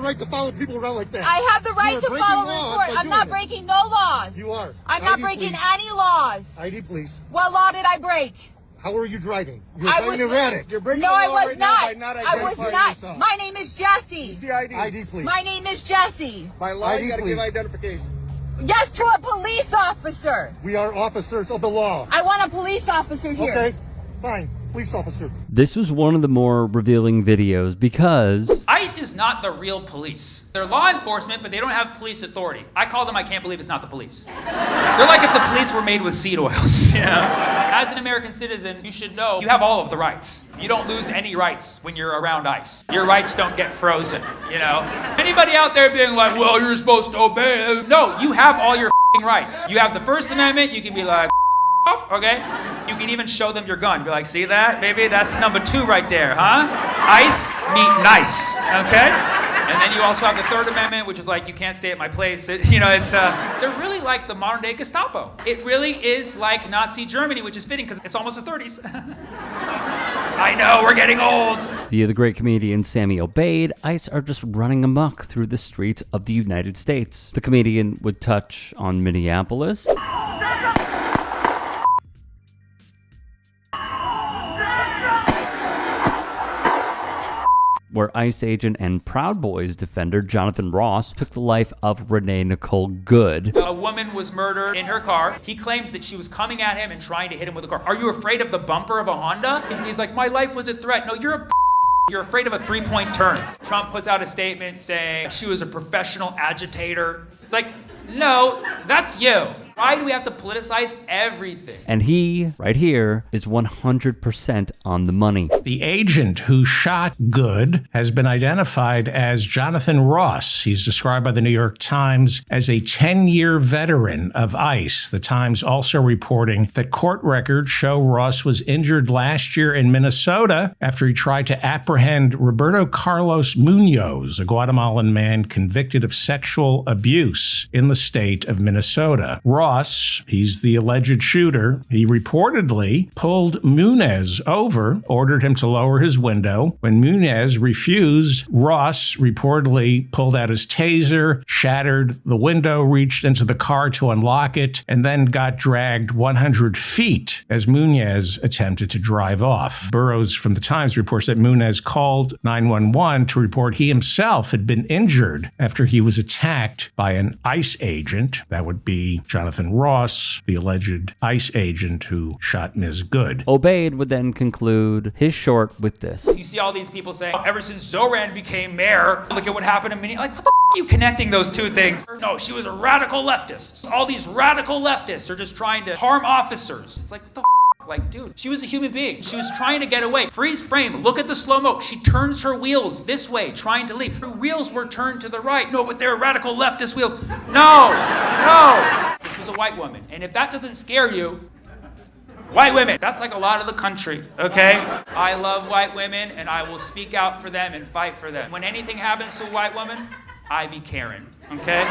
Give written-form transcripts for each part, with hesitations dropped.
right to follow people around like that. I have the right to follow the court. I'm not breaking no laws. You are. I'm not breaking any laws. ID, please. What law did I break? How are you driving? You're driving erratic. No, I was not. I was not. My name is Jesse. ID, please. My name is Jesse. By law, you gotta give identification. Yes, to a police officer. We are officers of the law. I want a police officer here. Okay, fine. Police officer. This was one of the more revealing videos because ICE is not the real police. They're law enforcement, but they don't have police authority. I call them, I can't believe it's not the police. They're like if the police were made with seed oils, you know? As an American citizen, you should know you have all of the rights. You don't lose any rights when you're around ICE. Your rights don't get frozen, you know? Anybody out there being like, well, you're supposed to obey. No, you have all your rights. You have the First Amendment, you can be like, okay? You can even show them your gun. Be like, see that, baby? That's number 2 right there, huh? Ice meet nice, okay? And then you also have the Third Amendment, which is like, you can't stay at my place. You know, it's, they're really like the modern day Gestapo. It really is like Nazi Germany, which is fitting because it's almost the 30s. I know, we're getting old. Via the great comedian Sammy Obeid, ICE are just running amok through the streets of the United States. The comedian would touch on Minneapolis, where ICE agent and Proud Boys defender Jonathan Ross took the life of Renee Nicole Good. A woman was murdered in her car. He claims that she was coming at him and trying to hit him with a car. Are you afraid of the bumper of a Honda? He's like, my life was a threat. No, you're afraid of a 3-point turn. Trump puts out a statement saying she was a professional agitator. It's like, no, that's you. Why do we have to politicize everything? And he, right here, is 100% on the money. The agent who shot Good has been identified as Jonathan Ross. He's described by the New York Times as a 10-year veteran of ICE. The Times also reporting that court records show Ross was injured last year in Minnesota after he tried to apprehend Roberto Carlos Munoz, a Guatemalan man convicted of sexual abuse in the state of Minnesota. Ross, he's the alleged shooter, he reportedly pulled Munoz over, ordered him to lower his window. When Munoz refused, Ross reportedly pulled out his taser, shattered the window, reached into the car to unlock it, and then got dragged 100 feet as Munoz attempted to drive off. Burroughs from the Times reports that Munoz called 911 to report he himself had been injured after he was attacked by an ICE agent. That would be Jonathan Ross, the alleged ICE agent who shot Ms. Good. Obeid would then conclude his short with this. You see all these people saying, oh, ever since Zoran became mayor, look at what happened in Minneapolis. Like, what the f*** are you connecting those two things? No, she was a radical leftist. All these radical leftists are just trying to harm officers. It's like, what the f***? Like, dude, she was a human being. She was trying to get away. Freeze frame. Look at the slow-mo. She turns her wheels this way, trying to leave. Her wheels were turned to the right. No, but they're radical leftist wheels. No. This was a white woman. And if that doesn't scare you, white women, that's like a lot of the country, okay? I love white women, and I will speak out for them and fight for them. When anything happens to a white woman, I be Karen, okay?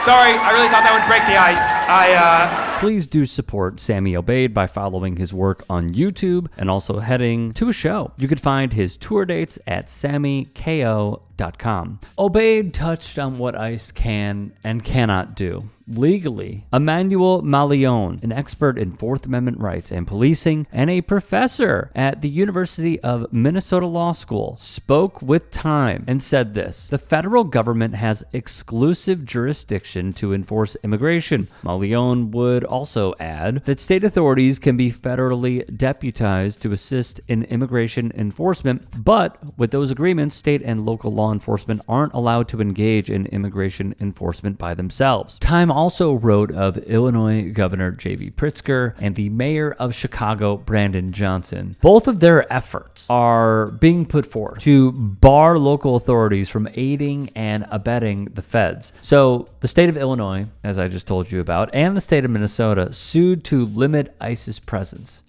Sorry, I really thought that would break the ice. Please do support Sammy Obeid by following his work on YouTube and also heading to a show. You could find his tour dates at sammyko.com. Obeid touched on what ICE can and cannot do legally. Emmanuel Malion, an expert in Fourth Amendment rights and policing and a professor at the University of Minnesota Law School, spoke with Time and said this: the federal government has exclusive jurisdiction to enforce immigration. Malion would also add that state authorities can be federally deputized to assist in immigration enforcement, but with those agreements, state and local law enforcement aren't allowed to engage in immigration enforcement by themselves. Time also wrote of Illinois Governor J.B. Pritzker and the mayor of Chicago, Brandon Johnson. Both of their efforts are being put forth to bar local authorities from aiding and abetting the feds. So the state of Illinois, as I just told you about, and the state of Minnesota sued to limit ICE's presence.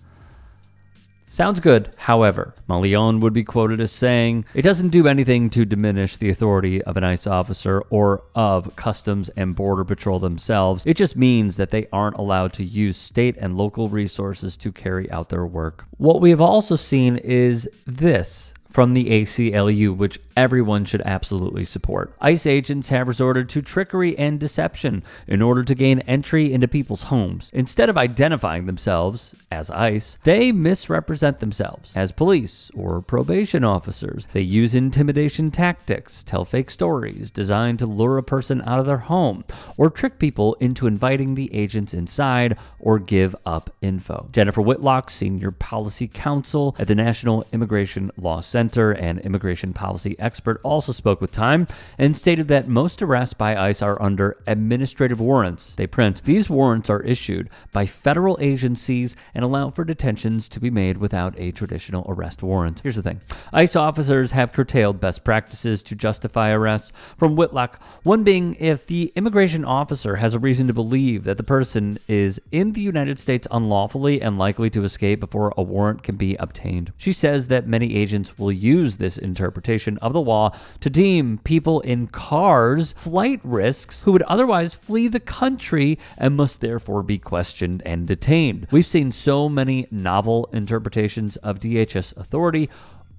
Sounds good. However, Malion would be quoted as saying, it doesn't do anything to diminish the authority of an ICE officer or of Customs and Border Patrol themselves. It just means that they aren't allowed to use state and local resources to carry out their work. What we have also seen is this from the ACLU, which everyone should absolutely support. ICE agents have resorted to trickery and deception in order to gain entry into people's homes. Instead of identifying themselves as ICE, they misrepresent themselves as police or probation officers. They use intimidation tactics, tell fake stories designed to lure a person out of their home, or trick people into inviting the agents inside or give up info. Jennifer Whitlock, Senior Policy Counsel at the National Immigration Law Center and immigration policy expert, also spoke with Time and stated that most arrests by ICE are under administrative warrants. They print. These warrants are issued by federal agencies and allow for detentions to be made without a traditional arrest warrant. Here's the thing. ICE officers have curtailed best practices to justify arrests. From Whitlock, one being if the immigration officer has a reason to believe that the person is in the United States unlawfully and likely to escape before a warrant can be obtained. She says that many agents will use this interpretation of the law to deem people in cars flight risks who would otherwise flee the country and must therefore be questioned and detained. We've seen so many novel interpretations of DHS authority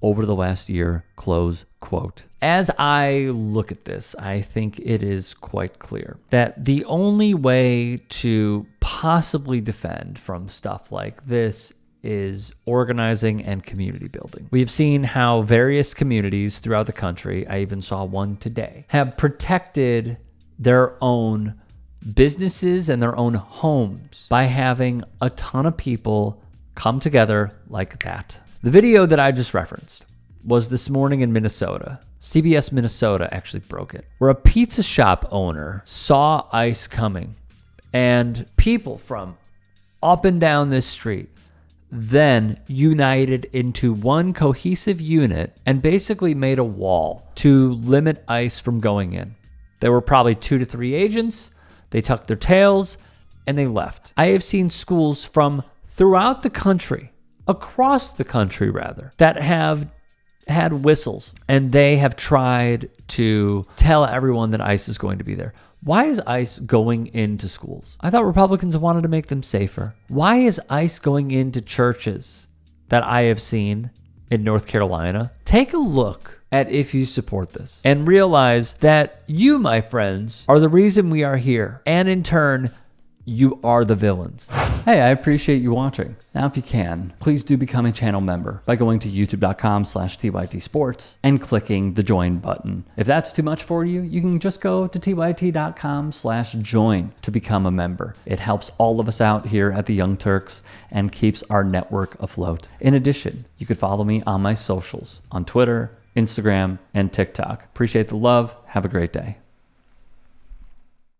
over the last year, close quote. As I look at this, I think it is quite clear that the only way to possibly defend from stuff like this is organizing and community building. We have seen how various communities throughout the country, I even saw one today, have protected their own businesses and their own homes by having a ton of people come together like that. The video that I just referenced was this morning in Minnesota. CBS Minnesota actually broke it, where a pizza shop owner saw ICE coming and people from up and down this street then united into one cohesive unit and basically made a wall to limit ICE from going in. There were probably 2 to 3 agents. They tucked their tails and they left. I have seen schools from throughout the country, across the country rather, that have had whistles and they have tried to tell everyone that ICE is going to be there. Why is ICE going into schools? I thought Republicans wanted to make them safer. Why is ICE going into churches that I have seen in North Carolina? Take a look at if you support this and realize that you, my friends, are the reason we are here. And in turn, you are the villains. Hey, I appreciate you watching. Now, if you can, please do become a channel member by going to youtube.com/TYTsports and clicking the join button. If that's too much for you, you can just go to tyt.com/join to become a member. It helps all of us out here at the Young Turks and keeps our network afloat. In addition, you could follow me on my socials on Twitter, Instagram, and TikTok. Appreciate the love. Have a great day.